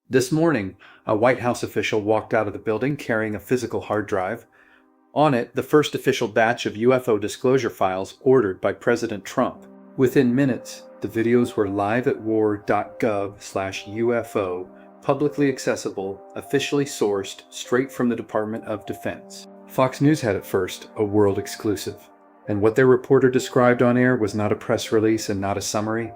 This morning, a White House official walked out of the building carrying a physical hard drive. On it, the first official batch of UFO disclosure files ordered by President Trump. Within minutes, the videos were live at war.gov/UFO, publicly accessible, officially sourced, straight from the Department of Defense. Fox News had it first, a world exclusive. And what their reporter described on air was not a press release and not a summary.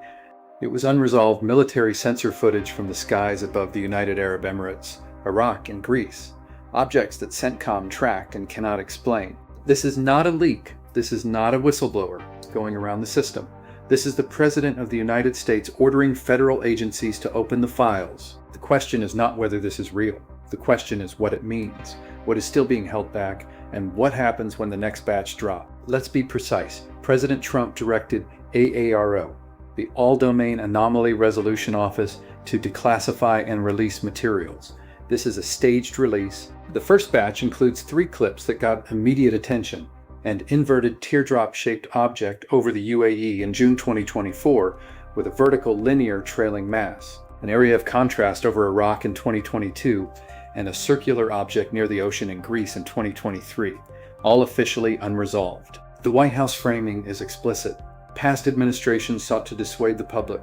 It was unresolved military sensor footage from the skies above the United Arab Emirates, Iraq, and Greece. Objects that CENTCOM tracked and cannot explain. This is not a leak. This is not a whistleblower going around the system. This is the President of the United States ordering federal agencies to open the files. The question is not whether this is real. The question is what it means, what is still being held back, and what happens when the next batch drop. Let's be precise. President Trump directed AARO, the All-Domain Anomaly Resolution Office, to declassify and release materials. This is a staged release. The first batch includes 3 clips that got immediate attention: an inverted teardrop-shaped object over the UAE in June 2024 with a vertical linear trailing mass, an area of contrast over Iraq in 2022, and a circular object near the ocean in Greece in 2023, all officially unresolved. The White House framing is explicit. Past administrations sought to dissuade the public.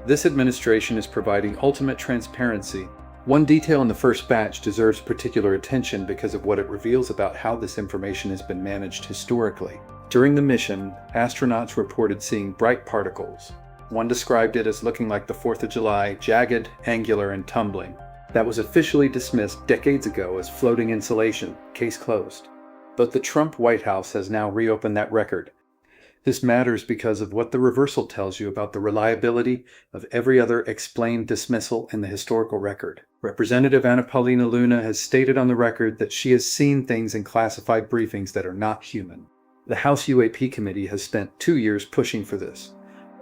This administration is providing ultimate transparency. One detail in the first batch deserves particular attention because of what it reveals about how this information has been managed historically. During the mission, astronauts reported seeing bright particles. One described it as looking like the 4th of July, jagged, angular, and tumbling. That was officially dismissed decades ago as floating insulation, case closed. But the Trump White House has now reopened that record. This matters because of what the reversal tells you about the reliability of every other explained dismissal in the historical record. Representative Anna Paulina Luna has stated on the record that she has seen things in classified briefings that are not human. The House UAP Committee has spent 2 years pushing for this.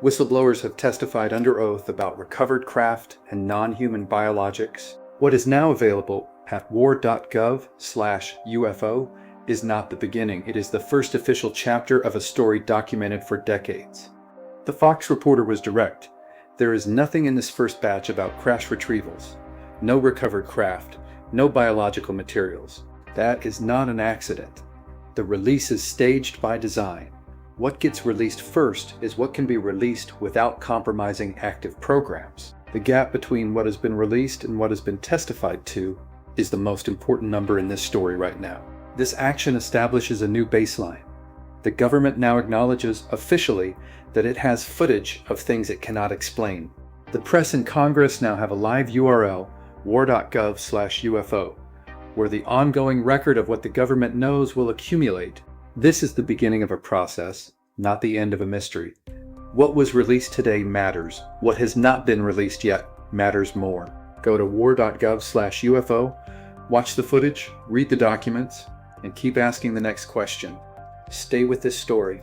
Whistleblowers have testified under oath about recovered craft and non-human biologics. What is now available at war.gov/UFO is not the beginning. It is the first official chapter of a story documented for decades. The Fox reporter was direct. There is nothing in this first batch about crash retrievals. No recovered craft. No biological materials. That is not an accident. The release is staged by design. What gets released first is what can be released without compromising active programs. The gap between what has been released and what has been testified to is the most important number in this story right now. This action establishes a new baseline. The government now acknowledges officially that it has footage of things it cannot explain. The press and Congress now have a live URL, war.gov/UFO, where the ongoing record of what the government knows will accumulate. This is the beginning of a process, not the end of a mystery. What was released today matters. What has not been released yet matters more. Go to war.gov/UFO, watch the footage, read the documents, and keep asking the next question. Stay with this story.